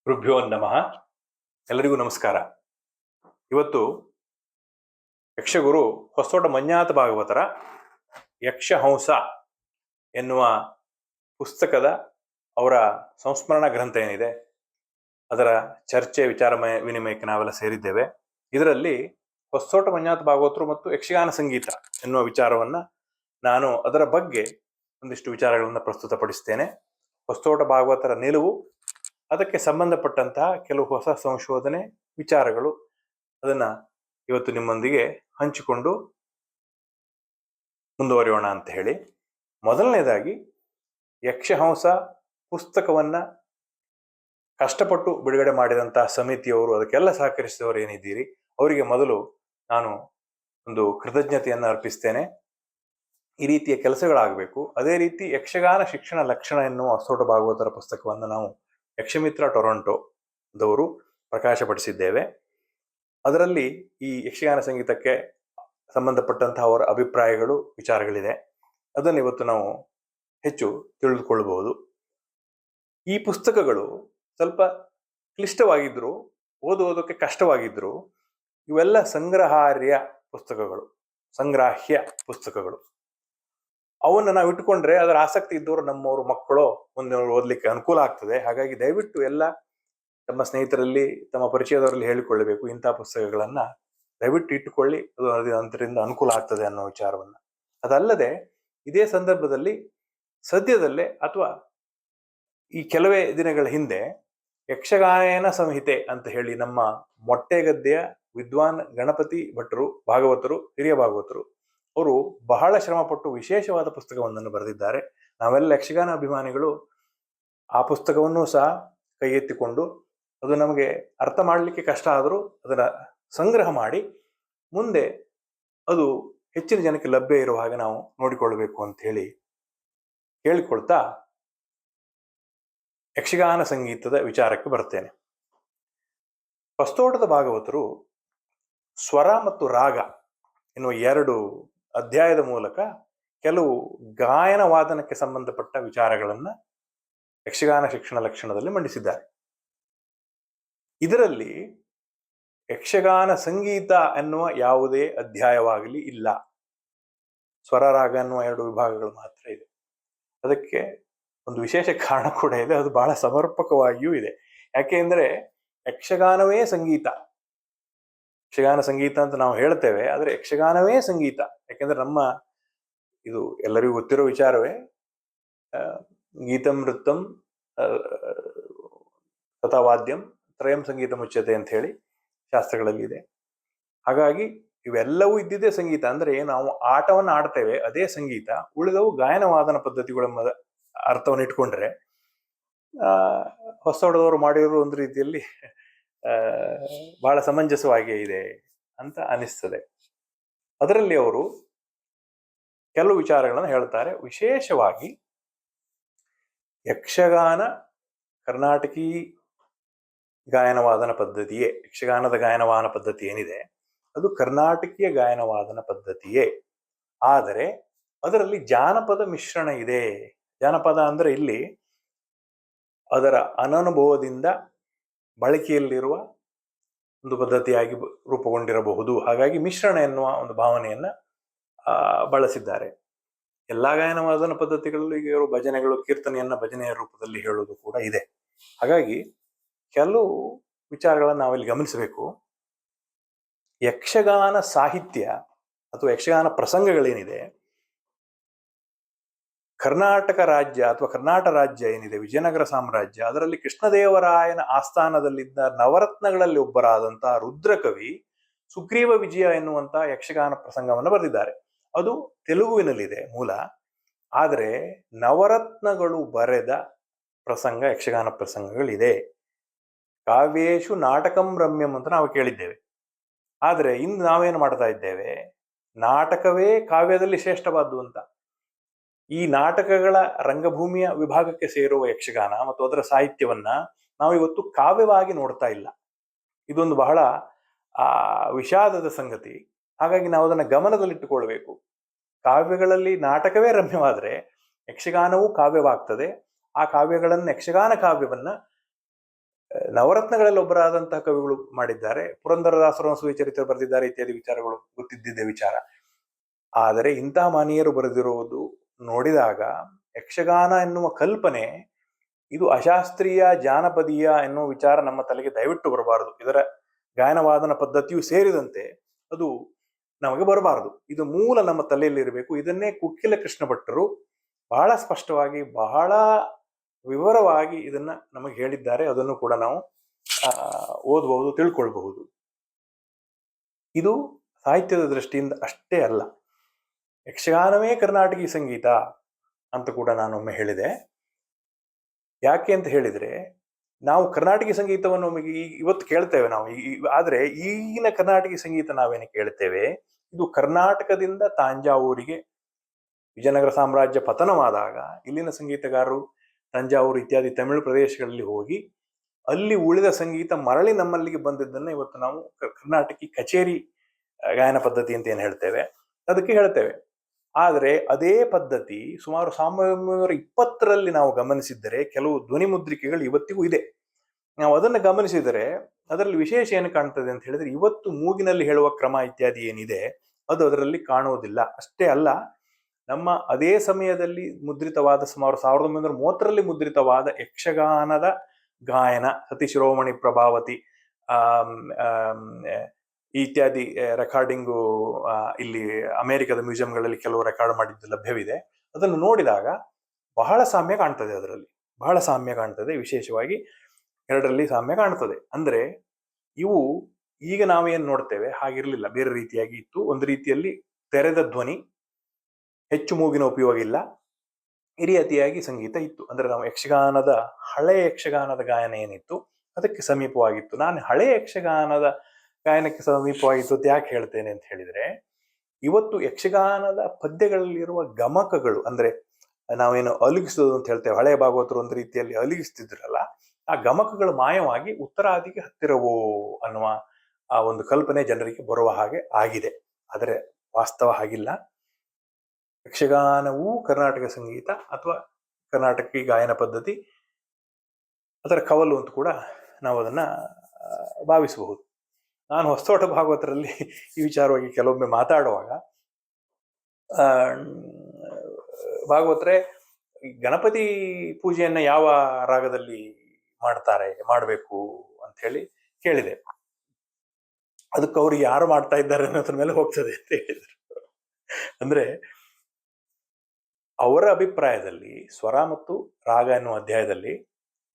ಗುರುಭ್ಯೋ ನಮಃ. ಎಲ್ಲರಿಗೂ ನಮಸ್ಕಾರ. ಇವತ್ತು ಯಕ್ಷಗುರು ಹೊಸೋಟ ಮಂಜಾತ ಭಾಗವತರ ಯಕ್ಷಹಂಸ ಎನ್ನುವ ಪುಸ್ತಕದ ಅವರ ಸಂಸ್ಮರಣ ಗ್ರಂಥ ಏನಿದೆ ಅದರ ಚರ್ಚೆ ವಿನಿಮಯಕ್ಕೆ ನಾವೆಲ್ಲ ಸೇರಿದ್ದೇವೆ. ಇದರಲ್ಲಿ ಹೊಸೋಟ ಮಂಜಾತ ಭಾಗವತರು ಮತ್ತು ಯಕ್ಷಗಾನ ಸಂಗೀತ ಎನ್ನುವ ವಿಚಾರವನ್ನ ನಾನು ಅದರ ಬಗ್ಗೆ ಒಂದಿಷ್ಟು ವಿಚಾರಗಳನ್ನು ಪ್ರಸ್ತುತಪಡಿಸ್ತೇನೆ. ಹೊಸೋಟ ಭಾಗವತರ ನಿಲುವು, ಅದಕ್ಕೆ ಸಂಬಂಧಪಟ್ಟಂತಹ ಕೆಲವು ಹೊಸ ಸಂಶೋಧನೆ ವಿಚಾರಗಳು, ಅದನ್ನ ಇವತ್ತು ನಿಮ್ಮೊಂದಿಗೆ ಹಂಚಿಕೊಂಡು ಮುಂದುವರಿಯೋಣ ಅಂತ ಹೇಳಿ. ಮೊದಲನೇದಾಗಿ ಯಕ್ಷಹಂಸ ಪುಸ್ತಕವನ್ನ ಕಷ್ಟಪಟ್ಟು ಬಿಡುಗಡೆ ಮಾಡಿದಂತಹ ಸಮಿತಿಯವರು, ಅದಕ್ಕೆಲ್ಲ ಸಹಕರಿಸಿದವರು ಏನಿದ್ದೀರಿ ಅವರಿಗೆ ಮೊದಲು ನಾನು ಒಂದು ಕೃತಜ್ಞತೆಯನ್ನು ಅರ್ಪಿಸ್ತೇನೆ. ಈ ರೀತಿಯ ಕೆಲಸಗಳಾಗಬೇಕು. ಅದೇ ರೀತಿ ಯಕ್ಷಗಾನ ಶಿಕ್ಷಣ ಲಕ್ಷಣ ಎನ್ನುವ ಹೊಸೋಟ ಭಾಗವತರ ಪುಸ್ತಕವನ್ನು ನಾವು ಯಕ್ಷಮಿತ್ರ ಟೊರೊಂಟೊದವರು ಪ್ರಕಾಶಪಡಿಸಿದ್ದೇವೆ. ಅದರಲ್ಲಿ ಈ ಯಕ್ಷಗಾನ ಸಂಗೀತಕ್ಕೆ ಸಂಬಂಧಪಟ್ಟಂತಹ ಅವರ ಅಭಿಪ್ರಾಯಗಳು, ವಿಚಾರಗಳಿದೆ. ಅದನ್ನು ಇವತ್ತು ನಾವು ಹೆಚ್ಚು ತಿಳಿದುಕೊಳ್ಳಬಹುದು. ಈ ಪುಸ್ತಕಗಳು ಸ್ವಲ್ಪ ಕ್ಲಿಷ್ಟವಾಗಿದ್ರು, ಓದೋದಕ್ಕೆ ಕಷ್ಟವಾಗಿದ್ರು. ಇವೆಲ್ಲ ಸಂಗ್ರಹಾರ್ಯ ಪುಸ್ತಕಗಳು, ಸಂಗ್ರಾಹ್ಯ ಪುಸ್ತಕಗಳು. ಅವನ್ನು ನಾವು ಇಟ್ಟುಕೊಂಡ್ರೆ ಅದರ ಆಸಕ್ತಿ ಇದ್ದವರು ನಮ್ಮವರು ಮಕ್ಕಳು ಮುಂದೆ ಓದಲಿಕ್ಕೆ ಅನುಕೂಲ ಆಗ್ತದೆ. ಹಾಗಾಗಿ ದಯವಿಟ್ಟು ಎಲ್ಲ ತಮ್ಮ ಸ್ನೇಹಿತರಲ್ಲಿ, ತಮ್ಮ ಪರಿಚಯದವರಲ್ಲಿ ಹೇಳಿಕೊಳ್ಳಬೇಕು, ಇಂತಹ ಪುಸ್ತಕಗಳನ್ನ ದಯವಿಟ್ಟು ಇಟ್ಟುಕೊಳ್ಳಿ, ಅದು ಅದರಿಂದ ಅನುಕೂಲ ಆಗ್ತದೆ ಅನ್ನೋ ವಿಚಾರವನ್ನ. ಅದಲ್ಲದೆ ಇದೇ ಸಂದರ್ಭದಲ್ಲಿ ಸದ್ಯದಲ್ಲೇ ಅಥವಾ ಈ ಕೆಲವೇ ದಿನಗಳ ಹಿಂದೆ ಯಕ್ಷಗಾಯನ ಸಂಹಿತೆ ಅಂತ ಹೇಳಿ ನಮ್ಮ ಮೊಟ್ಟೆಗದ್ದೆಯ ವಿದ್ವಾನ್ ಗಣಪತಿ ಭಟ್ರು, ಭಾಗವತರು, ಹಿರಿಯ ಭಾಗವತರು, ಅವರು ಬಹಳ ಶ್ರಮಪಟ್ಟು ವಿಶೇಷವಾದ ಪುಸ್ತಕವೊಂದನ್ನು ಬರೆದಿದ್ದಾರೆ. ನಾವೆಲ್ಲ ಯಕ್ಷಗಾನ ಅಭಿಮಾನಿಗಳು ಆ ಪುಸ್ತಕವನ್ನು ಸಹ ಕೈ ಎತ್ತಿಕೊಂಡು, ಅದು ನಮಗೆ ಅರ್ಥ ಮಾಡಲಿಕ್ಕೆ ಕಷ್ಟ ಆದರೂ ಅದನ್ನ ಸಂಗ್ರಹ ಮಾಡಿ ಮುಂದೆ ಅದು ಹೆಚ್ಚಿನ ಜನಕ್ಕೆ ಲಭ್ಯ ಇರುವ ಹಾಗೆ ನಾವು ನೋಡಿಕೊಳ್ಳಬೇಕು ಅಂತ ಹೇಳಿ ಕೇಳಿಕೊಳ್ತಾ ಯಕ್ಷಗಾನ ಸಂಗೀತದ ವಿಚಾರಕ್ಕೆ ಬರ್ತೇನೆ. ಹೊಸತೋಟದ ಭಾಗವತರು ಸ್ವರ ಮತ್ತು ರಾಗ ಎನ್ನುವ ಎರಡು ಅಧ್ಯಾಯದ ಮೂಲಕ ಕೆಲವು ಗಾಯನ ವಾದನಕ್ಕೆ ಸಂಬಂಧಪಟ್ಟ ವಿಚಾರಗಳನ್ನ ಯಕ್ಷಗಾನ ಶಿಕ್ಷಣ ಲಕ್ಷಣದಲ್ಲಿ ಮಂಡಿಸಿದ್ದಾರೆ. ಇದರಲ್ಲಿ ಯಕ್ಷಗಾನ ಸಂಗೀತ ಎನ್ನುವ ಯಾವುದೇ ಅಧ್ಯಾಯವಾಗಲಿ ಇಲ್ಲ. ಸ್ವರ ರಾಗ ಎನ್ನುವ ಎರಡು ವಿಭಾಗಗಳು ಮಾತ್ರ ಇದೆ. ಅದಕ್ಕೆ ಒಂದು ವಿಶೇಷ ಕಾರಣ ಕೂಡ ಇದೆ, ಅದು ಬಹಳ ಸಮರ್ಪಕವಾಗಿಯೂ ಇದೆ. ಯಾಕೆ ಅಂದ್ರೆ ಯಕ್ಷಗಾನವೇ ಸಂಗೀತ. ಯಕ್ಷಗಾನ ಸಂಗೀತ ಅಂತ ನಾವು ಹೇಳ್ತೇವೆ, ಆದರೆ ಯಕ್ಷಗಾನವೇ ಸಂಗೀತ. ಯಾಕೆಂದ್ರೆ ನಮ್ಮ ಇದು ಎಲ್ಲರಿಗೂ ಗೊತ್ತಿರೋ ವಿಚಾರವೇ, ಗೀತಂ ನೃತ್ಯಂ ತಥಾ ವಾದ್ಯಂ ತ್ರಯಂ ಸಂಗೀತ ಮುಚ್ಯತೆ ಅಂತ ಹೇಳಿ ಶಾಸ್ತ್ರಗಳಲ್ಲಿ ಇದೆ. ಹಾಗಾಗಿ ಇವೆಲ್ಲವೂ ಇದ್ದಿದ್ದೇ ಸಂಗೀತ. ಅಂದ್ರೆ ನಾವು ಆಟವನ್ನು ಆಡ್ತೇವೆ, ಅದೇ ಸಂಗೀತ. ಉಳಿದವು ಗಾಯನ ವಾದನ ಪದ್ಧತಿಗಳ ಅರ್ಥವನ್ನು ಇಟ್ಕೊಂಡ್ರೆ ಹೊಸದವರು ಮಾಡಿರೋ ಒಂದು ರೀತಿಯಲ್ಲಿ ಬಹಳ ಸಮಂಜಸವಾಗಿಯೇ ಇದೆ ಅಂತ ಅನಿಸ್ತದೆ. ಅದರಲ್ಲಿ ಅವರು ಕೆಲವು ವಿಚಾರಗಳನ್ನು ಹೇಳ್ತಾರೆ. ವಿಶೇಷವಾಗಿ ಯಕ್ಷಗಾನ ಕರ್ನಾಟಕಿ ಗಾಯನವಾದನ ಪದ್ಧತಿಯೇ, ಯಕ್ಷಗಾನದ ಗಾಯನವಾದನ ಪದ್ಧತಿ ಏನಿದೆ ಅದು ಕರ್ನಾಟಕೀಯ ಗಾಯನವಾದನ ಪದ್ಧತಿಯೇ. ಆದರೆ ಅದರಲ್ಲಿ ಜಾನಪದ ಮಿಶ್ರಣ ಇದೆ. ಜಾನಪದ ಅಂದ್ರೆ ಇಲ್ಲಿ ಅದರ ಅನನುಭವದಿಂದ ಬಳಕೆಯಲ್ಲಿರುವ ಒಂದು ಪದ್ಧತಿಯಾಗಿ ರೂಪುಗೊಂಡಿರಬಹುದು. ಹಾಗಾಗಿ ಮಿಶ್ರಣ ಎನ್ನುವ ಒಂದು ಭಾವನೆಯನ್ನ ಬಳಸಿದ್ದಾರೆ. ಎಲ್ಲಾ ಗಾಯನವಾದನ ಪದ್ಧತಿಗಳಲ್ಲೂ ಈಗ ಭಜನೆಗಳು, ಕೀರ್ತನೆಯನ್ನ ಭಜನೆಯ ರೂಪದಲ್ಲಿ ಹೇಳುವುದು ಕೂಡ ಇದೆ. ಹಾಗಾಗಿ ಕೆಲವು ವಿಚಾರಗಳನ್ನು ನಾವಿಲ್ಲಿ ಗಮನಿಸಬೇಕು. ಯಕ್ಷಗಾನ ಸಾಹಿತ್ಯ ಅಥವಾ ಯಕ್ಷಗಾನ ಪ್ರಸಂಗಗಳೇನಿದೆ, ಕರ್ನಾಟಕ ರಾಜ್ಯ ಅಥವಾ ಕರ್ನಾಟಕ ರಾಜ್ಯ ಏನಿದೆ, ವಿಜಯನಗರ ಸಾಮ್ರಾಜ್ಯ, ಅದರಲ್ಲಿ ಕೃಷ್ಣದೇವರಾಯನ ಆಸ್ಥಾನದಲ್ಲಿದ್ದ ನವರತ್ನಗಳಲ್ಲಿ ಒಬ್ಬರಾದಂತಹ ರುದ್ರಕವಿ ಸುಗ್ರೀವ ವಿಜಯ ಎನ್ನುವಂತಹ ಯಕ್ಷಗಾನ ಪ್ರಸಂಗವನ್ನು ಬರೆದಿದ್ದಾರೆ. ಅದು ತೆಲುಗುವಿನಲ್ಲಿದೆ ಮೂಲ. ಆದರೆ ನವರತ್ನಗಳು ಬರೆದ ಪ್ರಸಂಗ, ಯಕ್ಷಗಾನ ಪ್ರಸಂಗಗಳಿದೆ. ಕಾವ್ಯೇಶು ನಾಟಕಂ ರಮ್ಯಂ ಅಂತ ನಾವು ಕೇಳಿದ್ದೇವೆ. ಆದರೆ ಇಂದು ನಾವೇನು ಮಾಡ್ತಾ ಇದ್ದೇವೆ, ನಾಟಕವೇ ಕಾವ್ಯದಲ್ಲಿ ಶ್ರೇಷ್ಠವಾದ್ದು ಅಂತ. ಈ ನಾಟಕಗಳ ರಂಗಭೂಮಿಯ ವಿಭಾಗಕ್ಕೆ ಸೇರುವ ಯಕ್ಷಗಾನ ಮತ್ತು ಅದರ ಸಾಹಿತ್ಯವನ್ನ ನಾವು ಇವತ್ತು ಕಾವ್ಯವಾಗಿ ನೋಡ್ತಾ ಇಲ್ಲ. ಇದೊಂದು ಬಹಳ ವಿಷಾದದ ಸಂಗತಿ. ಹಾಗಾಗಿ ನಾವು ಅದನ್ನ ಗಮನದಲ್ಲಿಟ್ಟುಕೊಳ್ಬೇಕು. ಕಾವ್ಯಗಳಲ್ಲಿ ನಾಟಕವೇ ರಮ್ಯವಾದರೆ ಯಕ್ಷಗಾನವೂ ಕಾವ್ಯವಾಗ್ತದೆ. ಆ ಕಾವ್ಯಗಳನ್ನ, ಯಕ್ಷಗಾನ ಕಾವ್ಯವನ್ನ ನವರತ್ನಗಳಲ್ಲಿ ಒಬ್ಬರಾದಂತಹ ಕವಿಗಳು ಮಾಡಿದ್ದಾರೆ. ಪುರಂದರದಾಸರು ಸುವಿಚರಿತ್ರೆ ಬರೆದಿದ್ದಾರೆ ಇತ್ಯಾದಿ ವಿಚಾರಗಳು ಗೊತ್ತಿದ್ದಿದ್ದೆ ವಿಚಾರ. ಆದರೆ ಇಂತಹ ಮಹನೀಯರು ಬರೆದಿರುವುದು ನೋಡಿದಾಗ ಯಕ್ಷಗಾನ ಎನ್ನುವ ಕಲ್ಪನೆ ಇದು ಅಶಾಸ್ತ್ರೀಯ ಜಾನಪದೀಯ ಎನ್ನುವ ವಿಚಾರ ನಮ್ಮ ತಲೆಗೆ ದಯವಿಟ್ಟು ಬರಬಾರದು. ಇದರ ಗಾಯನವಾದನ ಪದ್ಧತಿಯು ಸೇರಿದಂತೆ ಅದು ನಮಗೆ ಬರಬಾರದು. ಇದು ಮೂಲ ನಮ್ಮ ತಲೆಯಲ್ಲಿರಬೇಕು. ಇದನ್ನೇ ಕುಕ್ಕಿಲ ಕೃಷ್ಣ ಭಟ್ಟರು ಬಹಳ ಸ್ಪಷ್ಟವಾಗಿ ಬಹಳ ವಿವರವಾಗಿ ಇದನ್ನ ನಮಗೆ ಹೇಳಿದ್ದಾರೆ. ಅದನ್ನು ಕೂಡ ನಾವು ಓದಬಹುದು, ತಿಳ್ಕೊಳ್ಬಹುದು. ಇದು ಸಾಹಿತ್ಯದ ದೃಷ್ಟಿಯಿಂದ ಅಷ್ಟೇ ಅಲ್ಲ, ಯಕ್ಷಗಾನವೇ ಕರ್ನಾಟಕಿ ಸಂಗೀತ ಅಂತ ಕೂಡ ನಾನೊಮ್ಮೆ ಹೇಳಿದೆ. ಯಾಕೆ ಅಂತ ಹೇಳಿದ್ರೆ, ನಾವು ಕರ್ನಾಟಕಿ ಸಂಗೀತವನ್ನು ಇವತ್ತು ಕೇಳ್ತೇವೆ ನಾವು, ಆದ್ರೆ ಈಗಿನ ಕರ್ನಾಟಕಿ ಸಂಗೀತ ನಾವೇನು ಕೇಳ್ತೇವೆ, ಇದು ಕರ್ನಾಟಕದಿಂದ ತಾಂಜಾವೂರಿಗೆ ವಿಜಯನಗರ ಸಾಮ್ರಾಜ್ಯ ಪತನವಾದಾಗ ಇಲ್ಲಿನ ಸಂಗೀತಗಾರರು ತಂಜಾವೂರು ಇತ್ಯಾದಿ ತಮಿಳು ಪ್ರದೇಶಗಳಲ್ಲಿ ಹೋಗಿ ಅಲ್ಲಿ ಉಳಿದ ಸಂಗೀತ ಮರಳಿ ನಮ್ಮಲ್ಲಿಗೆ ಬಂದಿದ್ದನ್ನು ಇವತ್ತು ನಾವು ಕರ್ನಾಟಕಿ ಕಚೇರಿ ಗಾಯನ ಪದ್ಧತಿ ಅಂತ ಏನು ಹೇಳ್ತೇವೆ ಅದಕ್ಕೆ ಹೇಳ್ತೇವೆ. ಆದರೆ ಅದೇ ಪದ್ಧತಿ ಸುಮಾರು 1920ರಲ್ಲಿ ನಾವು ಗಮನಿಸಿದ್ದರೆ ಕೆಲವು ಧ್ವನಿ ಮುದ್ರಿಕೆಗಳು ಇವತ್ತಿಗೂ ಇದೆ. ನಾವು ಅದನ್ನು ಗಮನಿಸಿದರೆ ಅದರಲ್ಲಿ ವಿಶೇಷ ಏನು ಕಾಣ್ತದೆ ಅಂತ ಹೇಳಿದ್ರೆ, ಇವತ್ತು ಮೂಗಿನಲ್ಲಿ ಹೇಳುವ ಕ್ರಮ ಇತ್ಯಾದಿ ಏನಿದೆ ಅದು ಅದರಲ್ಲಿ ಕಾಣುವುದಿಲ್ಲ. ಅಷ್ಟೇ ಅಲ್ಲ, ನಮ್ಮ ಅದೇ ಸಮಯದಲ್ಲಿ ಮುದ್ರಿತವಾದ ಸುಮಾರು 1930ರಲ್ಲಿ ಮುದ್ರಿತವಾದ ಯಕ್ಷಗಾನದ ಗಾಯನ, ಸತಿಶಿರೋಮಣಿ ಪ್ರಭಾವತಿ ಇತ್ಯಾದಿ ರೆಕಾರ್ಡಿಂಗು ಇಲ್ಲಿ ಅಮೆರಿಕದ ಮ್ಯೂಸಿಯಂಗಳಲ್ಲಿ ಕೆಲವು ರೆಕಾರ್ಡ್ ಮಾಡಿದ್ದು ಲಭ್ಯವಿದೆ. ಅದನ್ನು ನೋಡಿದಾಗ ಬಹಳ ಸಾಮ್ಯ ಕಾಣ್ತದೆ, ಅದರಲ್ಲಿ ಬಹಳ ಸಾಮ್ಯ ಕಾಣ್ತದೆ. ವಿಶೇಷವಾಗಿ ಎರಡರಲ್ಲಿ ಸಾಮ್ಯ ಕಾಣ್ತದೆ. ಅಂದ್ರೆ ಇವು ಈಗ ನಾವೇನು ನೋಡ್ತೇವೆ ಹಾಗಿರ್ಲಿಲ್ಲ, ಬೇರೆ ರೀತಿಯಾಗಿ ಇತ್ತು. ಒಂದು ರೀತಿಯಲ್ಲಿ ತೆರೆದ ಧ್ವನಿ, ಹೆಚ್ಚು ಮೂಗಿನ ಉಪಯೋಗ ಇಲ್ಲ, ಈ ರೀತಿಯಾಗಿ ಸಂಗೀತ ಇತ್ತು. ಅಂದ್ರೆ ನಾವು ಯಕ್ಷಗಾನದ ಹಳೆಯ ಯಕ್ಷಗಾನದ ಗಾಯನ ಏನಿತ್ತು ಅದಕ್ಕೆ ಸಮೀಪವಾಗಿತ್ತು. ನಾನು ಹಳೆಯ ಯಕ್ಷಗಾನದ ಗಾಯನಕ್ಕೆ ಸಮೀಪವಾಗಿತ್ತು ಅಂತ ಯಾಕೆ ಹೇಳ್ತೇನೆ ಅಂತ ಹೇಳಿದ್ರೆ, ಇವತ್ತು ಯಕ್ಷಗಾನದ ಪದ್ಯಗಳಲ್ಲಿರುವ ಗಮಕಗಳು, ಅಂದ್ರೆ ನಾವೇನು ಅಲುಗಿಸೋದು ಅಂತ ಹೇಳ್ತೇವೆ, ಹಳೆಯ ಭಾಗವತರು ಒಂದು ರೀತಿಯಲ್ಲಿ ಅಲುಗಿಸ್ತಿದ್ರಲ್ಲ, ಆ ಗಮಕಗಳು ಮಾಯವಾಗಿ ಉತ್ತರಾದಿಗೆ ಹತ್ತಿರವೋ ಅನ್ನುವ ಆ ಒಂದು ಕಲ್ಪನೆ ಜನರಿಗೆ ಬರುವ ಹಾಗೆ ಆಗಿದೆ. ಆದರೆ ವಾಸ್ತವ ಹಾಗಿಲ್ಲ. ಯಕ್ಷಗಾನವೂ ಕರ್ನಾಟಕ ಸಂಗೀತ ಅಥವಾ ಕರ್ನಾಟಕಿ ಗಾಯನ ಪದ್ಧತಿ, ಅದರ ಕವಲು ಅಂತ ಕೂಡ ನಾವು ಅದನ್ನ ಭಾವಿಸಬಹುದು. ನಾನು ಹೊಸತೋಟ ಭಾಗವತರಲ್ಲಿ ಈ ವಿಚಾರವಾಗಿ ಕೆಲವೊಮ್ಮೆ ಮಾತಾಡುವಾಗ ಭಾಗವತರೆ ಗಣಪತಿ ಪೂಜೆಯನ್ನ ಯಾವ ರಾಗದಲ್ಲಿ ಮಾಡಬೇಕು ಅಂತ ಹೇಳಿ ಕೇಳಿದೆ. ಅದಕ್ಕೆ ಅವ್ರು ಯಾರು ಮಾಡ್ತಾ ಇದ್ದಾರೆ ಅನ್ನೋದ್ರ ಮೇಲೆ ಹೋಗ್ತದೆ ಅಂತ ಹೇಳಿದ್ರು. ಅಂದ್ರೆ ಅವರ ಅಭಿಪ್ರಾಯದಲ್ಲಿ ಸ್ವರ ಮತ್ತು ರಾಗ ಎನ್ನುವ ಅಧ್ಯಾಯದಲ್ಲಿ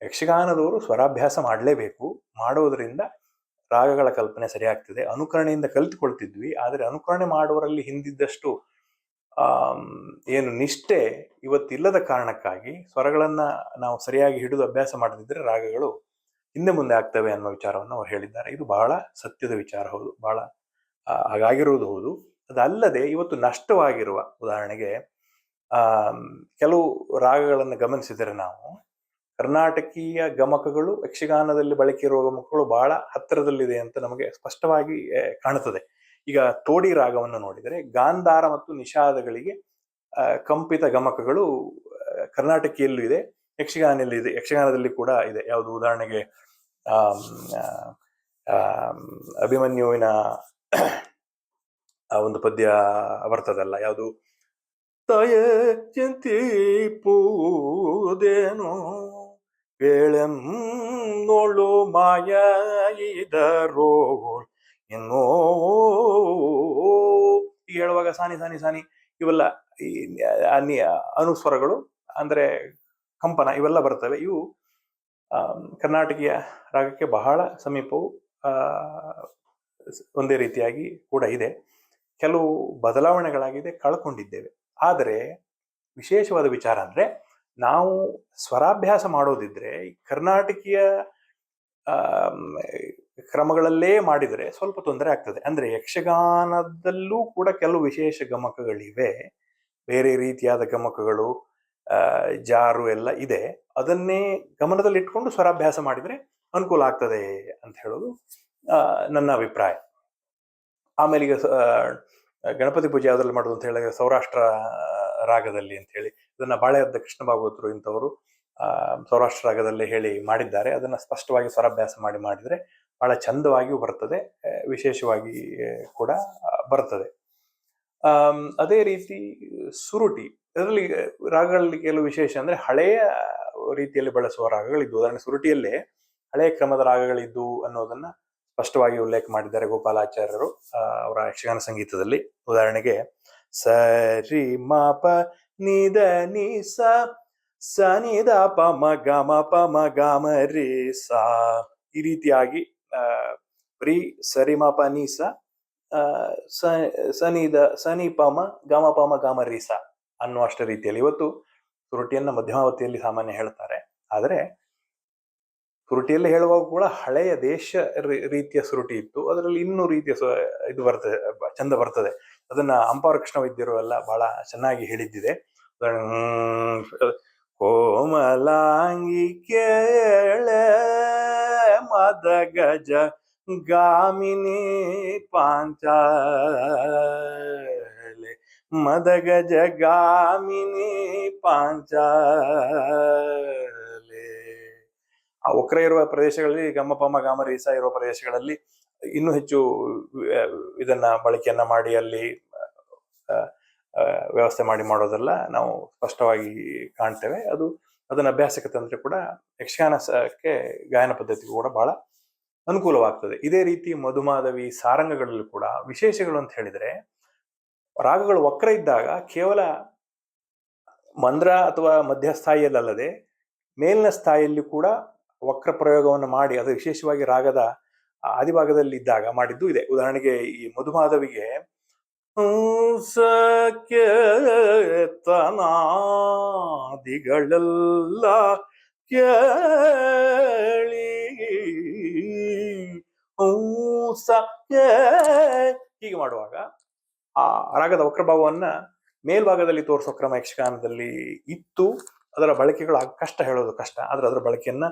ಯಕ್ಷಗಾನದವರು ಸ್ವರಾಭ್ಯಾಸ ಮಾಡಲೇಬೇಕು, ಮಾಡುವುದರಿಂದ ರಾಗಗಳ ಕಲ್ಪನೆ ಸರಿಯಾಗ್ತದೆ. ಅನುಕರಣೆಯಿಂದ ಕಲಿತುಕೊಳ್ತಿದ್ವಿ, ಆದರೆ ಅನುಕರಣೆ ಮಾಡುವವರಲ್ಲಿ ಹಿಂದಿದ್ದಷ್ಟು ಏನು ನಿಷ್ಠೆ ಇವತ್ತಿಲ್ಲದ ಕಾರಣಕ್ಕಾಗಿ ಸ್ವರಗಳನ್ನ ನಾವು ಸರಿಯಾಗಿ ಹಿಡಿದು ಅಭ್ಯಾಸ ಮಾಡದಿದ್ರೆ ರಾಗಗಳು ಹಿಂದೆ ಮುಂದೆ ಆಗ್ತವೆ ಅನ್ನೋ ವಿಚಾರವನ್ನು ಅವರು ಹೇಳಿದ್ದಾರೆ. ಇದು ಬಹಳ ಸತ್ಯದ ವಿಚಾರ, ಹೌದು, ಬಹಳ ಹಾಗಾಗಿರುವುದು ಹೌದು. ಅದಲ್ಲದೆ ಇವತ್ತು ನಷ್ಟವಾಗಿರುವ, ಉದಾಹರಣೆಗೆ ಕೆಲವು ರಾಗಗಳನ್ನು ಗಮನಿಸಿದರೆ ನಾವು ಕರ್ನಾಟಕೀಯ ಗಮಕಗಳು ಯಕ್ಷಗಾನದಲ್ಲಿ ಬಳಕೆ ಇರುವ ಗಮಕಗಳು ಬಹಳ ಹತ್ತಿರದಲ್ಲಿದೆ ಅಂತ ನಮಗೆ ಸ್ಪಷ್ಟವಾಗಿ ಕಾಣುತ್ತದೆ. ಈಗ ತೋಡಿ ರಾಗವನ್ನು ನೋಡಿದರೆ ಗಾಂಧಾರ ಮತ್ತು ನಿಷಾದಗಳಿಗೆ ಕಂಪಿತ ಗಮಕಗಳು ಕರ್ನಾಟಕಿಯಲ್ಲೂ ಇದೆ, ಯಕ್ಷಗಾನದಲ್ಲಿ ಕೂಡ ಇದೆ. ಯಾವುದು ಉದಾಹರಣೆಗೆ ಅಭಿಮನ್ಯುವಿನ ಆ ಒಂದು ಪದ್ಯ ಬರ್ತದಲ್ಲ, ಯಾವುದು ತಾಯ ಚಿಂತಿ ಪೂದೇನೋ ನೋಳು ಮಾಯ ಇದರೋ ಇನ್ನೋ ಹೇಳುವಾಗ ಸಾನಿ ಸಾನಿ ಸಾನಿ ಇವೆಲ್ಲ ಅನುಸ್ವರಗಳು ಅಂದ್ರೆ ಕಂಪನ ಇವೆಲ್ಲ ಬರ್ತವೆ. ಇವು ಕರ್ನಾಟಕೀಯ ರಾಗಕ್ಕೆ ಬಹಳ ಸಮೀಪವು ಒಂದೇ ರೀತಿಯಾಗಿ ಕೂಡ ಇದೆ. ಕೆಲವು ಬದಲಾವಣೆಗಳಾಗಿದೆ, ಕಳ್ಕೊಂಡಿದ್ದೇವೆ. ಆದರೆ ವಿಶೇಷವಾದ ವಿಚಾರ ಅಂದ್ರೆ ನಾವು ಸ್ವರಾಭ್ಯಾಸ ಮಾಡೋದಿದ್ರೆ ಕರ್ನಾಟಕೀಯ ಕ್ರಮಗಳಲ್ಲೇ ಮಾಡಿದರೆ ಸ್ವಲ್ಪ ತೊಂದರೆ ಆಗ್ತದೆ. ಅಂದ್ರೆ ಯಕ್ಷಗಾನದಲ್ಲೂ ಕೂಡ ಕೆಲವು ವಿಶೇಷ ಗಮಕಗಳಿವೆ, ಬೇರೆ ರೀತಿಯಾದ ಗಮಕಗಳು, ಜಾರು ಎಲ್ಲ ಇದೆ. ಅದನ್ನೇ ಗಮನದಲ್ಲಿ ಇಟ್ಕೊಂಡು ಸ್ವರಾಭ್ಯಾಸ ಮಾಡಿದ್ರೆ ಅನುಕೂಲ ಆಗ್ತದೆ ಅಂತ ಹೇಳೋದು ನನ್ನ ಅಭಿಪ್ರಾಯ. ಆಮೇಲೆ ಈಗ ಗಣಪತಿ ಪೂಜೆ ಯಾವ್ದ್ರಲ್ಲಿ ಮಾಡೋದು ಅಂತ ಹೇಳಿದ್ರೆ ಸೌರಾಷ್ಟ್ರ ರಾಗದಲ್ಲಿ ಅಂತ ಹೇಳಿ ಇದನ್ನ ಬಾಳೆಹದ್ದ ಕೃಷ್ಣ ಭಾಗವತರು ಇಂಥವರು ಸೌರಾಷ್ಟ್ರ ರಾಗದಲ್ಲಿ ಹೇಳಿ ಮಾಡಿದ್ದಾರೆ. ಅದನ್ನು ಸ್ಪಷ್ಟವಾಗಿ ಸ್ವರಾಭ್ಯಾಸ ಮಾಡಿದರೆ ಬಹಳ ಚಂದವಾಗಿಯೂ ಬರ್ತದೆ, ವಿಶೇಷವಾಗಿ ಕೂಡ ಬರ್ತದೆ. ಅದೇ ರೀತಿ ಸುರುಟಿ, ಅದರಲ್ಲಿ ರಾಗಗಳಲ್ಲಿ ಕೆಲವು ವಿಶೇಷ ಅಂದರೆ ಹಳೆಯ ರೀತಿಯಲ್ಲಿ ಬಳಸುವ ರಾಗಗಳಿದ್ದು. ಉದಾಹರಣೆ ಸುರುಟಿಯಲ್ಲೇ ಹಳೆಯ ಕ್ರಮದ ರಾಗಗಳಿದ್ದು ಅನ್ನೋದನ್ನ ಸ್ಪಷ್ಟವಾಗಿ ಉಲ್ಲೇಖ ಮಾಡಿದ್ದಾರೆ ಗೋಪಾಲಾಚಾರ್ಯರು ಅವರ ಯಕ್ಷಗಾನ ಸಂಗೀತದಲ್ಲಿ. ಉದಾಹರಣೆಗೆ ಸರಿ ಮ ಪ ನಿದ ನಿ ಸ ನಿ ದ ಪ ಮ ಗ ಮ ಪ ಮ ಗ ಮ ರೇ ಸ, ಈ ರೀತಿಯಾಗಿ ಬರೀ ಸರಿ ಮ ಪ ನಿ ಸ ಸನಿ ಪ ಮ ಗ ಮ ಪ ಮ ಗ ಮ ರೀ ಸ ಅನ್ನುವಷ್ಟ ರೀತಿಯಲ್ಲಿ. ಇವತ್ತು ಸುರುಟಿಯನ್ನ ಮಧ್ಯಮಾವತಿಯಲ್ಲಿ ಸಾಮಾನ್ಯ ಹೇಳ್ತಾರೆ, ಆದರೆ ಸುರುಟಿಯಲ್ಲಿ ಹೇಳುವಾಗ ಕೂಡ ಹಳೆಯ ದೇಶ ರೀತಿಯ ಸುರುಟಿ ಇತ್ತು, ಅದರಲ್ಲಿ ಇನ್ನೂ ರೀತಿಯ ಇದು ಬರ್ತದೆ, ಚಂದ ಬರ್ತದೆ. ಅದನ್ನ ಅಂಪಾರ ಕೃಷ್ಣ ವೈದ್ಯರು ಎಲ್ಲ ಬಹಳ ಚೆನ್ನಾಗಿ ಹೇಳಿದ್ದಿದೆ. ಕೋಮಲಾಂಗಿ ಕೇಳ ಮದ ಗಜ ಗಾಮಿನಿ ಪಾಂಚಾಲೆ, ಮದ ಗಜ ಗಾಮಿನಿ ಪಾಂಚಾಲೆ. ಆ ವಕ್ರ ಇರುವ ಪ್ರದೇಶಗಳಲ್ಲಿ ಗಮಪಮ ಗಾಮರೀಸ ಇರುವ ಪ್ರದೇಶಗಳಲ್ಲಿ ಇನ್ನೂ ಹೆಚ್ಚು ಇದನ್ನ ಬಳಕೆಯನ್ನ ಮಾಡಿ ಅಲ್ಲಿ ವ್ಯವಸ್ಥೆ ಮಾಡೋದೆಲ್ಲ ನಾವು ಸ್ಪಷ್ಟವಾಗಿ ಕಾಣ್ತೇವೆ. ಅದನ್ನ ಅಭ್ಯಾಸಕ್ಕೆ ತಂದ್ರೆ ಕೂಡ ಯಕ್ಷಗಾನಕ್ಕೆ ಗಾಯನ ಪದ್ಧತಿಗೂ ಕೂಡ ಬಹಳ ಅನುಕೂಲವಾಗ್ತದೆ. ಇದೇ ರೀತಿ ಮಧುಮಾಧವಿ ಸಾರಂಗಗಳಲ್ಲೂ ಕೂಡ ವಿಶೇಷಗಳು ಅಂತ ಹೇಳಿದ್ರೆ, ರಾಗಗಳು ವಕ್ರ ಇದ್ದಾಗ ಕೇವಲ ಮಂದ್ರ ಅಥವಾ ಮಧ್ಯಸ್ಥಾಯಿಯಲ್ಲದೆ ಮೇಲಿನ ಸ್ಥಾಯಿಯಲ್ಲಿ ಕೂಡ ವಕ್ರ ಪ್ರಯೋಗವನ್ನು ಮಾಡಿ, ಅದು ವಿಶೇಷವಾಗಿ ರಾಗದ ಆದಿಭಾಗದಲ್ಲಿ ಇದ್ದಾಗ ಮಾಡಿದ್ದು ಇದೆ. ಉದಾಹರಣೆಗೆ ಈ ಮಧುಮಾಧವಿಗೆ ತನಾದಿಗಳೆಲ್ಲ ಕೇಳಿ ಹೀಗೆ ಮಾಡುವಾಗ ಆ ರಾಗದ ವಕ್ರಭಾವವನ್ನ ಮೇಲ್ಭಾಗದಲ್ಲಿ ತೋರಿಸೋ ಕ್ರಮ ಯಕ್ಷಗಾನದಲ್ಲಿ ಇತ್ತು. ಅದರ ಬಳಕೆಗಳು ಕಷ್ಟ, ಹೇಳೋದು ಕಷ್ಟ, ಆದ್ರೆ ಅದರ ಬಳಕೆಯನ್ನ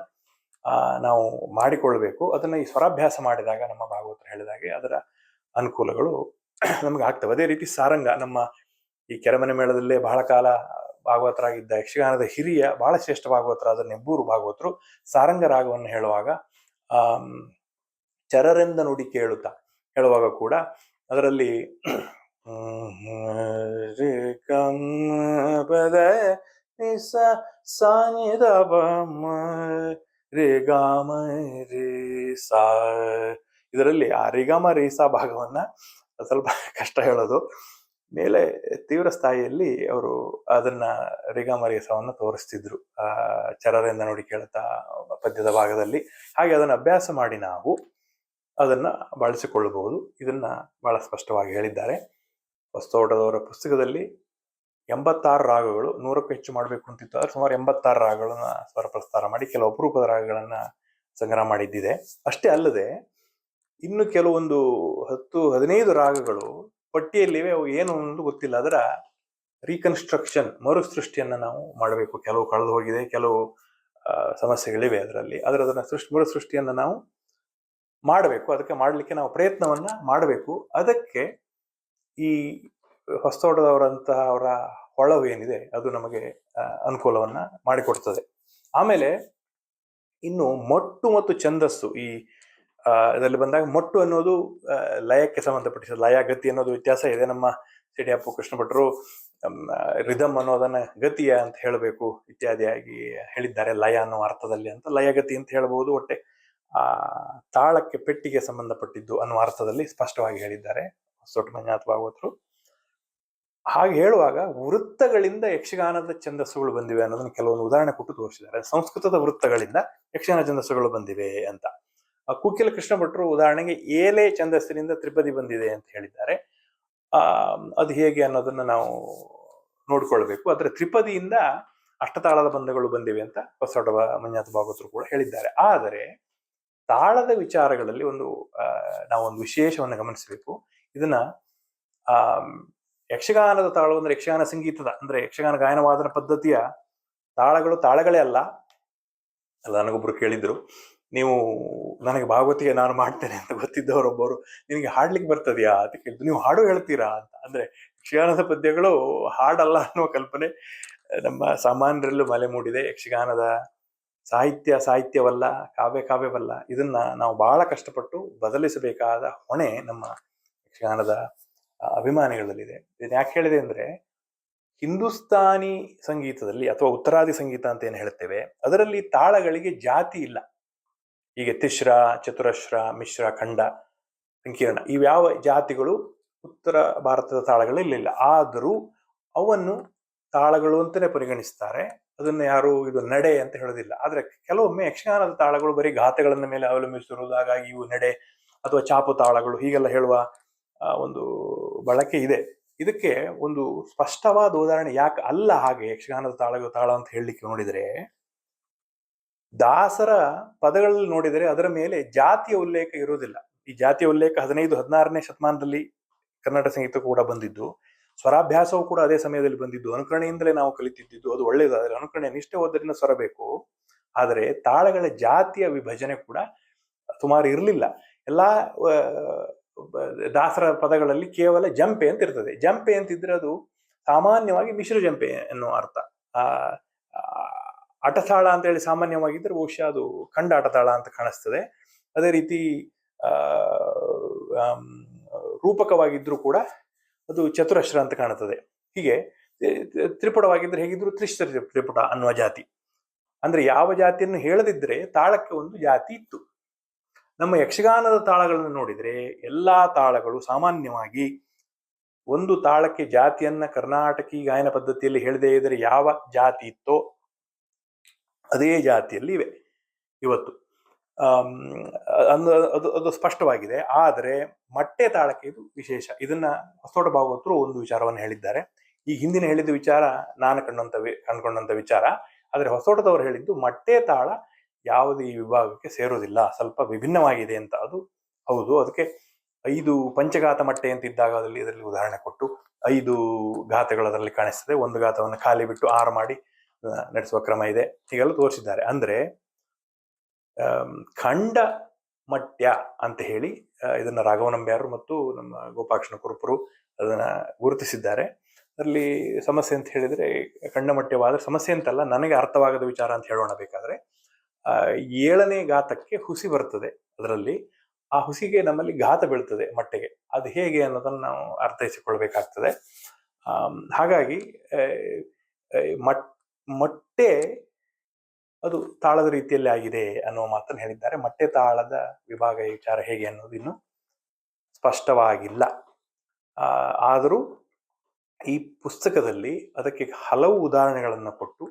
ನಾವು ಮಾಡಿಕೊಳ್ಬೇಕು. ಅದನ್ನ ಈ ಸ್ವರಾಭ್ಯಾಸ ಮಾಡಿದಾಗ ನಮ್ಮ ಭಾಗವತರು ಹೇಳಿದಾಗೆ ಅದರ ಅನುಕೂಲಗಳು ನಮ್ಗೆ ಆಗ್ತವೆ. ಅದೇ ರೀತಿ ಸಾರಂಗ, ನಮ್ಮ ಈ ಕೆರೆಮನೆ ಮೇಳದಲ್ಲೇ ಬಹಳ ಕಾಲ ಭಾಗವತರಾಗಿದ್ದ ಯಕ್ಷಗಾನದ ಹಿರಿಯ ಬಹಳ ಶ್ರೇಷ್ಠ ಭಾಗವತರಾದ ನೆಬ್ಬೂರು ಭಾಗವತರು ಸಾರಂಗ ರಾಗವನ್ನು ಹೇಳುವಾಗ ಚರರೆಂದ ನುಡಿ ಕೇಳುತ್ತಾ ಹೇಳುವಾಗ ಕೂಡ ಅದರಲ್ಲಿ ಪದ ಸಾನಿದ ರೇಗಾಮ ರೇ ಸಾ, ಇದರಲ್ಲಿ ಆ ರಿಗಾಮ ರೀಸಾ ಭಾಗವನ್ನ ಸ್ವಲ್ಪ ಕಷ್ಟ ಹೇಳೋದು. ಮೇಲೆ ತೀವ್ರ ಸ್ಥಾಯಿಯಲ್ಲಿ ಅವರು ಅದನ್ನ ರಿಗಾಮ ರೀಸವನ್ನ ತೋರಿಸ್ತಿದ್ರು ಚರರಿಂದ ನೋಡಿ ಕೇಳ್ತಾ ಪದ್ಯದ ಭಾಗದಲ್ಲಿ. ಹಾಗೆ ಅದನ್ನ ಅಭ್ಯಾಸ ಮಾಡಿ ನಾವು ಅದನ್ನ ಬಳಸಿಕೊಳ್ಳಬಹುದು. ಇದನ್ನ ಬಹಳ ಸ್ಪಷ್ಟವಾಗಿ ಹೇಳಿದ್ದಾರೆ. ಹೊಸತೋಟದವರ ಪುಸ್ತಕದಲ್ಲಿ 86 ರಾಗಗಳು, 100ಕ್ಕೂ ಹೆಚ್ಚು ಮಾಡಬೇಕು ಅಂತಿತ್ತು, ಆದ್ರೆ ಸುಮಾರು 86 ರಾಗಗಳನ್ನ ಸ್ವರ ಪ್ರಸ್ತಾರ ಮಾಡಿ ಕೆಲವು ಅಪರೂಪದ ರಾಗಗಳನ್ನ ಸಂಗ್ರಹ ಮಾಡಿದ್ದಿದೆ. ಅಷ್ಟೇ ಅಲ್ಲದೆ ಇನ್ನು ಕೆಲವೊಂದು 10-15 ರಾಗಗಳು ಪಟ್ಟಿಯಲ್ಲಿವೆ, ಅವು ಏನು ಅನ್ನೋದು ಗೊತ್ತಿಲ್ಲ. ಅದರ ರೀಕನ್ಸ್ಟ್ರಕ್ಷನ್, ಮರುಸೃಷ್ಟಿಯನ್ನ ನಾವು ಮಾಡಬೇಕು. ಕೆಲವು ಕಳೆದು ಹೋಗಿದೆ, ಕೆಲವು ಸಮಸ್ಯೆಗಳಿವೆ ಅದರಲ್ಲಿ, ಆದರೆ ಅದನ್ನ ಮರುಸೃಷ್ಟಿಯನ್ನ ನಾವು ಮಾಡಬೇಕು. ಅದಕ್ಕೆ ಮಾಡಲಿಕ್ಕೆ ನಾವು ಪ್ರಯತ್ನವನ್ನ ಮಾಡಬೇಕು. ಅದಕ್ಕೆ ಈ ಹೊಸತೋಟದವರಂತಹ ಅವರ ಹೊಳವು ಏನಿದೆ ಅದು ನಮಗೆ ಅನುಕೂಲವನ್ನ ಮಾಡಿಕೊಡ್ತದೆ. ಆಮೇಲೆ ಇನ್ನು ಮೊಟ್ಟು ಮತ್ತು ಛಂದಸ್ಸು, ಈ ಇದರಲ್ಲಿ ಬಂದಾಗ ಮೊಟ್ಟು ಅನ್ನೋದು ಲಯಕ್ಕೆ ಸಂಬಂಧಪಟ್ಟಿದ, ಲಯ ಗತಿ ಅನ್ನೋದು ವ್ಯತ್ಯಾಸ ಇದೆ. ನಮ್ಮ ಸಿಡಿಯಪ್ಪ ಕೃಷ್ಣ ಭಟ್ರು ರಿದಮ್ ಅನ್ನೋದನ್ನ ಗತಿಯ ಅಂತ ಹೇಳಬೇಕು ಇತ್ಯಾದಿಯಾಗಿ ಹೇಳಿದ್ದಾರೆ, ಲಯ ಅನ್ನೋ ಅರ್ಥದಲ್ಲಿ ಅಂತ. ಲಯಗತಿ ಅಂತ ಹೇಳಬಹುದು, ಒಟ್ಟೆ ತಾಳಕ್ಕೆ ಪೆಟ್ಟಿಗೆ ಸಂಬಂಧಪಟ್ಟಿದ್ದು ಅನ್ನುವ ಅರ್ಥದಲ್ಲಿ ಸ್ಪಷ್ಟವಾಗಿ ಹೇಳಿದ್ದಾರೆ ಹೊಸತೋಟ ಮಂಜುನಾಥ ಭಾಗವತರು. ಹಾಗೆ ಹೇಳುವಾಗ ವೃತ್ತಗಳಿಂದ ಯಕ್ಷಗಾನದ ಛಂದಸ್ಸುಗಳು ಬಂದಿವೆ ಅನ್ನೋದನ್ನ ಕೆಲವೊಂದು ಉದಾಹರಣೆ ಕೊಟ್ಟು ತೋರಿಸಿದ್ದಾರೆ. ಸಂಸ್ಕೃತದ ವೃತ್ತಗಳಿಂದ ಯಕ್ಷಗಾನ ಛಂದಸ್ಸುಗಳು ಬಂದಿವೆ ಅಂತ. ಕುಕ್ಕಿಲ ಕೃಷ್ಣ ಭಟ್ರು ಉದಾಹರಣೆಗೆ ಏಲೆ ಛಂದಸ್ಸಿನಿಂದ ತ್ರಿಪದಿ ಬಂದಿದೆ ಅಂತ ಹೇಳಿದ್ದಾರೆ. ಅದು ಹೇಗೆ ಅನ್ನೋದನ್ನ ನಾವು ನೋಡ್ಕೊಳ್ಬೇಕು. ಆದ್ರೆ ತ್ರಿಪದಿಯಿಂದ ಅಷ್ಟತಾಳದ ಬಂಧಗಳು ಬಂದಿವೆ ಅಂತ ಹೊಸತೋಟ ಮಂಜುನಾಥ ಭಾಗವತರು ಕೂಡ ಹೇಳಿದ್ದಾರೆ. ಆದರೆ ತಾಳದ ವಿಚಾರಗಳಲ್ಲಿ ನಾವೊಂದು ವಿಶೇಷವನ್ನು ಗಮನಿಸಬೇಕು. ಇದನ್ನ ಯಕ್ಷಗಾನದ ತಾಳವು ಅಂದ್ರೆ ಯಕ್ಷಗಾನ ಸಂಗೀತದ ಅಂದ್ರೆ ಯಕ್ಷಗಾನ ಗಾಯನವಾದನ ಪದ್ಧತಿಯ ತಾಳಗಳೇ ಅಲ್ಲ. ನನಗೊಬ್ರು ಕೇಳಿದ್ರು, ನೀವು ನನಗೆ ಭಾಗವತಿಗೆ ನಾನು ಮಾಡ್ತೇನೆ ಅಂತ ಗೊತ್ತಿದ್ದವರೊಬ್ಬರು, ನಿನಗೆ ಹಾಡ್ಲಿಕ್ಕೆ ಬರ್ತದ್ಯಾ ಅಂತ ಕೇಳಿದ್ರು. ನೀವು ಹಾಡು ಹೇಳ್ತೀರಾ ಅಂತ. ಅಂದ್ರೆ ಯಕ್ಷಗಾನದ ಪದ್ಯಗಳು ಹಾಡಲ್ಲ ಅನ್ನುವ ಕಲ್ಪನೆ ನಮ್ಮ ಸಾಮಾನ್ಯರಲ್ಲೂ ಮಲೆ ಮೂಡಿದೆ. ಯಕ್ಷಗಾನದ ಸಾಹಿತ್ಯವಲ್ಲ, ಕಾವ್ಯವಲ್ಲ. ಇದನ್ನ ನಾವು ಬಹಳ ಕಷ್ಟಪಟ್ಟು ಬದಲಿಸಬೇಕಾದ ಹೊಣೆ ನಮ್ಮ ಯಕ್ಷಗಾನದ ಅಭಿಮಾನಿಗಳಲ್ಲಿದೆ. ಇದನ್ನ ಯಾಕೆ ಹೇಳಿದೆ ಅಂದ್ರೆ, ಹಿಂದೂಸ್ತಾನಿ ಸಂಗೀತದಲ್ಲಿ ಅಥವಾ ಉತ್ತರಾದಿ ಸಂಗೀತ ಅಂತ ಏನು ಹೇಳ್ತೇವೆ, ಅದರಲ್ಲಿ ತಾಳಗಳಿಗೆ ಜಾತಿ ಇಲ್ಲ. ಹೀಗೆ ತಿಶ್ರ, ಚತುರಶ್ರ, ಮಿಶ್ರ, ಖಂಡ, ಸಂಕೀರ್ಣ ಇವ್ಯಾವ ಜಾತಿಗಳು ಉತ್ತರ ಭಾರತದ ತಾಳಗಳಲ್ಲಿ ಇಲ್ಲ. ಆದರೂ ಅವನ್ನು ತಾಳಗಳು ಅಂತಾನೆ ಪರಿಗಣಿಸ್ತಾರೆ. ಅದನ್ನ ಯಾರು ಇದು ನಡೆ ಅಂತ ಹೇಳೋದಿಲ್ಲ. ಆದ್ರೆ ಕೆಲವೊಮ್ಮೆ ಯಕ್ಷಗಾನದ ತಾಳಗಳು ಬರೀ ಗಾತೆಗಳನ್ನ ಮೇಲೆ ಅವಲಂಬಿಸಿರುವುದು, ಹಾಗಾಗಿ ಇವು ನಡೆ ಅಥವಾ ಚಾಪು ತಾಳಗಳು ಹೀಗೆಲ್ಲ ಹೇಳುವ ಒಂದು ಬಳಕೆ ಇದೆ. ಇದಕ್ಕೆ ಒಂದು ಸ್ಪಷ್ಟವಾದ ಉದಾಹರಣೆ ಯಾಕೆ ಅಲ್ಲ ಹಾಗೆ ಯಕ್ಷಗಾನದ ತಾಳ ಅಂತ ಹೇಳಲಿಕ್ಕೆ ನೋಡಿದರೆ, ದಾಸರ ಪದಗಳಲ್ಲಿ ನೋಡಿದರೆ ಅದರ ಮೇಲೆ ಜಾತಿಯ ಉಲ್ಲೇಖ ಇರುವುದಿಲ್ಲ. ಈ ಜಾತಿಯ ಉಲ್ಲೇಖ 15-16ನೇ ಶತಮಾನದಲ್ಲಿ ಕರ್ನಾಟಕ ಸಂಗೀತ ಕೂಡ ಬಂದಿದ್ದು, ಸ್ವರಾಭ್ಯಾಸವು ಕೂಡ ಅದೇ ಸಮಯದಲ್ಲಿ ಬಂದಿದ್ದು, ಅನುಕರಣೆಯಿಂದಲೇ ನಾವು ಕಲಿತಿದ್ದು. ಅದು ಒಳ್ಳೆಯದಾದರೆ ಅನುಕರಣೆ ನಿಷ್ಠೆ ಓದರಿಂದ ಸ್ವರ ಬೇಕು. ಆದರೆ ತಾಳಗಳ ಜಾತಿಯ ವಿಭಜನೆ ಕೂಡ ಸುಮಾರು ಇರಲಿಲ್ಲ. ಎಲ್ಲಾ ದಾಸರ ಪದಗಳಲ್ಲಿ ಕೇವಲ ಜಂಪೆ ಅಂತ ಇರ್ತದೆ. ಜಂಪೆ ಅಂತಿದ್ರೆ ಅದು ಸಾಮಾನ್ಯವಾಗಿ ಮಿಶ್ರ ಜಂಪೆ ಎನ್ನುವ ಅರ್ಥ. ಅಟತಾಳ ಅಂತ ಹೇಳಿ ಸಾಮಾನ್ಯವಾಗಿದ್ದರೆ ಬಹುಶಃ ಅದು ಖಂಡ ಅಟತಾಳ ಅಂತ ಕಾಣಿಸ್ತದೆ. ಅದೇ ರೀತಿ ರೂಪಕವಾಗಿದ್ರೂ ಕೂಡ ಅದು ಚತುರಶ್ರ ಅಂತ ಕಾಣುತ್ತದೆ. ಹೀಗೆ ತ್ರಿಪುಟವಾಗಿದ್ರೆ ಹೇಗಿದ್ರು ತ್ರಿಪುಟ ಅನ್ನುವ ಜಾತಿ. ಅಂದ್ರೆ ಯಾವ ಜಾತಿಯನ್ನು ಹೇಳದಿದ್ರೆ ತಾಳಕ್ಕೆ ಒಂದು ಜಾತಿ ಇತ್ತು. ನಮ್ಮ ಯಕ್ಷಗಾನದ ತಾಳಗಳನ್ನು ನೋಡಿದ್ರೆ ಎಲ್ಲಾ ತಾಳಗಳು ಸಾಮಾನ್ಯವಾಗಿ ಒಂದು ತಾಳಕ್ಕೆ ಜಾತಿಯನ್ನ ಕರ್ನಾಟಕಿ ಗಾಯನ ಪದ್ಧತಿಯಲ್ಲಿ ಹೇಳದೇ ಇದ್ರೆ ಯಾವ ಜಾತಿ ಇತ್ತೋ ಅದೇ ಜಾತಿಯಲ್ಲಿ ಇವೆ ಇವತ್ತು. ಅದು ಸ್ಪಷ್ಟವಾಗಿದೆ. ಆದರೆ ಮಟ್ಟೆ ತಾಳಕ್ಕೆ ಇದು ವಿಶೇಷ. ಇದನ್ನ ಹೊಸತೋಟ ಭಾಗವತರು ಒಂದು ವಿಚಾರವನ್ನು ಹೇಳಿದ್ದಾರೆ. ಈ ಹಿಂದಿನ ಹೇಳಿದ ವಿಚಾರ ನಾನು ಕಂಡುಕೊಂಡಂತ ವಿಚಾರ. ಆದರೆ ಹೊಸತೋಟದವರು ಹೇಳಿದ್ದು ಮಟ್ಟೆ ತಾಳ ಯಾವುದೇ ಈ ವಿಭಾಗಕ್ಕೆ ಸೇರೋದಿಲ್ಲ, ಸ್ವಲ್ಪ ವಿಭಿನ್ನವಾಗಿದೆ ಅಂತ. ಅದು ಹೌದು. ಅದಕ್ಕೆ 5 ಪಂಚಘಾತ ಮಟ್ಟೆ ಅಂತ ಇದ್ದಾಗ ಇದರಲ್ಲಿ ಉದಾಹರಣೆ ಕೊಟ್ಟು 5 ಘಾತಗಳು ಅದರಲ್ಲಿ ಕಾಣಿಸ್ತದೆ. ಒಂದು ಘಾತವನ್ನು ಖಾಲಿ ಬಿಟ್ಟು 6 ಮಾಡಿ ನಡೆಸುವ ಕ್ರಮ ಇದೆ. ಹೀಗೆಲ್ಲ ತೋರಿಸಿದ್ದಾರೆ. ಅಂದ್ರೆ ಖಂಡ ಮಟ್ಯ ಅಂತ ಹೇಳಿ ಇದನ್ನ ರಾಘವನಂಬ್ಯಾರು ಮತ್ತು ನಮ್ಮ ಗೋಪಾಕ್ಷಣ ಕುರುಪರು ಅದನ್ನ ಗುರುತಿಸಿದ್ದಾರೆ. ಅದರಲ್ಲಿ ಸಮಸ್ಯೆ ಅಂತ ಹೇಳಿದ್ರೆ, ಖಂಡಮಟ್ಯವಾದ ಸಮಸ್ಯೆ ಅಂತಲ್ಲ, ನನಗೆ ಅರ್ಥವಾಗದ ವಿಚಾರ ಅಂತ ಹೇಳೋಣ. ಬೇಕಾದ್ರೆ 7ನೇ ಘಾತಕ್ಕೆ ಹುಸಿ ಬರ್ತದೆ. ಅದರಲ್ಲಿ ಆ ಹುಸಿಗೆ ನಮ್ಮಲ್ಲಿ ಘಾತ ಬೀಳ್ತದೆ ಮಟ್ಟೆಗೆ. ಅದು ಹೇಗೆ ಅನ್ನೋದನ್ನು ನಾವು ಅರ್ಥೈಸಿಕೊಳ್ಬೇಕಾಗ್ತದೆ. ಹಾಗಾಗಿ ಮಟ್ಟೆ ಅದು ತಾಳದ ರೀತಿಯಲ್ಲಿ ಆಗಿದೆ ಅನ್ನುವ ಮಾತನ್ನು ಹೇಳಿದ್ದಾರೆ. ಮಟ್ಟೆ ತಾಳದ ವಿಭಾಗ ವಿಚಾರ ಹೇಗೆ ಅನ್ನೋದು ಇನ್ನು ಸ್ಪಷ್ಟವಾಗಿಲ್ಲ. ಆದರೂ ಈ ಪುಸ್ತಕದಲ್ಲಿ ಅದಕ್ಕೆ ಹಲವು ಉದಾಹರಣೆಗಳನ್ನು ಕೊಟ್ಟು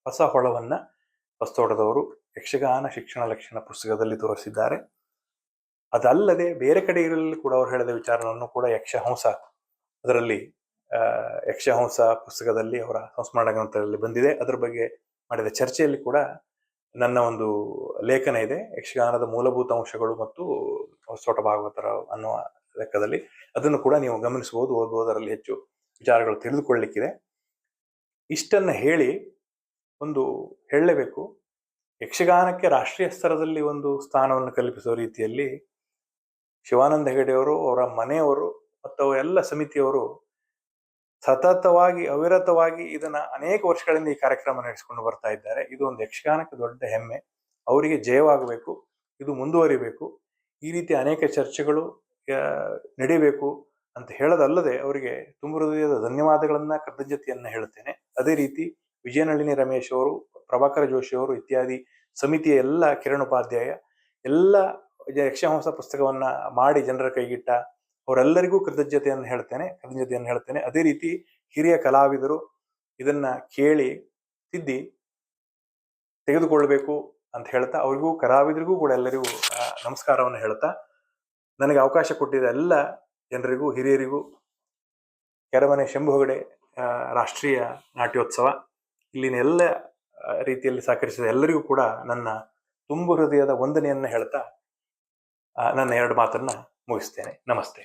ಹೊಸ ಹೊಳವನ್ನ ಹೊಸತೋಟದವರು ಯಕ್ಷಗಾನ ಶಿಕ್ಷಣ ಲಕ್ಷಣ ಪುಸ್ತಕದಲ್ಲಿ ತೋರಿಸಿದ್ದಾರೆ. ಅದಲ್ಲದೆ ಬೇರೆ ಕಡೆಗಳಲ್ಲಿ ಕೂಡ ಅವರು ಹೇಳಿದ ವಿಚಾರವನ್ನು ಕೂಡ ಯಕ್ಷಹಂಸ, ಅದರಲ್ಲಿ ಯಕ್ಷಹಂಸ ಪುಸ್ತಕದಲ್ಲಿ ಅವರ ಸಂಸ್ಮರಣ ಗ್ರಂಥದಲ್ಲಿ ಬಂದಿದೆ. ಅದರ ಬಗ್ಗೆ ಮಾಡಿದ ಚರ್ಚೆಯಲ್ಲಿ ಕೂಡ ನನ್ನ ಒಂದು ಲೇಖನ ಇದೆ, ಯಕ್ಷಗಾನದ ಮೂಲಭೂತ ಅಂಶಗಳು ಮತ್ತು ಹೊಸತೋಟ ಭಾಗವತರ ಅನ್ನುವ ಲೆಕ್ಕದಲ್ಲಿ. ಅದನ್ನು ಕೂಡ ನೀವು ಗಮನಿಸಬಹುದು, ಓದಬಹುದು. ಅದರಲ್ಲಿ ಹೆಚ್ಚು ವಿಚಾರಗಳು ತಿಳಿದುಕೊಳ್ಳಲಿಕ್ಕಿದೆ. ಇಷ್ಟನ್ನ ಹೇಳಿ ಒಂದು ಹೇಳಲೇಬೇಕು, ಯಕ್ಷಗಾನಕ್ಕೆ ರಾಷ್ಟ್ರೀಯ ಸ್ತರದಲ್ಲಿ ಒಂದು ಸ್ಥಾನವನ್ನು ಕಲ್ಪಿಸುವ ರೀತಿಯಲ್ಲಿ ಶಿವಾನಂದ ಹೆಗಡೆಯವರು, ಅವರ ಮನೆಯವರು ಮತ್ತು ಅವರೆಲ್ಲ ಸಮಿತಿಯವರು ಸತತವಾಗಿ ಅವಿರತವಾಗಿ ಇದನ್ನ ಅನೇಕ ವರ್ಷಗಳಿಂದ ಈ ಕಾರ್ಯಕ್ರಮ ನಡೆಸಿಕೊಂಡು ಬರ್ತಾ ಇದ್ದಾರೆ. ಇದು ಒಂದು ಯಕ್ಷಗಾನಕ್ಕೆ ದೊಡ್ಡ ಹೆಮ್ಮೆ. ಅವರಿಗೆ ಜಯವಾಗಬೇಕು, ಇದು ಮುಂದುವರಿಬೇಕು. ಈ ರೀತಿ ಅನೇಕ ಚರ್ಚೆಗಳು ನಡೀಬೇಕು ಅಂತ ಹೇಳೋದಲ್ಲದೆ ಅವರಿಗೆ ತುಂಬ ಹೃದಯದ ಧನ್ಯವಾದಗಳನ್ನ, ಕೃತಜ್ಞತೆಯನ್ನ ಹೇಳುತ್ತೇನೆ. ಅದೇ ರೀತಿ ವಿಜಯನಳಿನಿ ರಮೇಶ್ ಅವರು, ಪ್ರಭಾಕರ ಜೋಶಿ ಅವರು ಇತ್ಯಾದಿ ಸಮಿತಿಯ ಎಲ್ಲ, ಕಿರಣ್ ಉಪಾಧ್ಯಾಯ ಎಲ್ಲ ಯಕ್ಷಹಂಸ ಪುಸ್ತಕವನ್ನ ಮಾಡಿ ಜನರ ಕೈಗಿಟ್ಟ ಅವರೆಲ್ಲರಿಗೂ ಕೃತಜ್ಞತೆಯನ್ನು ಹೇಳ್ತೇನೆ. ಅದೇ ರೀತಿ ಹಿರಿಯ ಕಲಾವಿದರು ಇದನ್ನ ಕೇಳಿ ತಿದ್ದಿ ತೆಗೆದುಕೊಳ್ಬೇಕು ಅಂತ ಹೇಳ್ತಾ, ಅವರಿಗೂ ಕಲಾವಿದರಿಗೂ ಕೂಡ ಎಲ್ಲರಿಗೂ ನಮಸ್ಕಾರವನ್ನು ಹೇಳ್ತಾ, ನನಗೆ ಅವಕಾಶ ಕೊಟ್ಟಿದ್ದ ಎಲ್ಲ ಜನರಿಗೂ, ಹಿರಿಯರಿಗೂ, ಕೆರಮನೆ ಶಂಭು ಹೆಗಡೆ ರಾಷ್ಟ್ರೀಯ ನಾಟ್ಯೋತ್ಸವ ಇಲ್ಲಿನ ಎಲ್ಲ ರೀತಿಯಲ್ಲಿ ಸಹಕರಿಸಿದ ಎಲ್ಲರಿಗೂ ಕೂಡ ನನ್ನ ತುಂಬು ಹೃದಯದ ವಂದನೆಯನ್ನು ಹೇಳ್ತಾ ನನ್ನ 2 ಮಾತನ್ನ ಮುಗಿಸ್ತೇನೆ. ನಮಸ್ತೆ.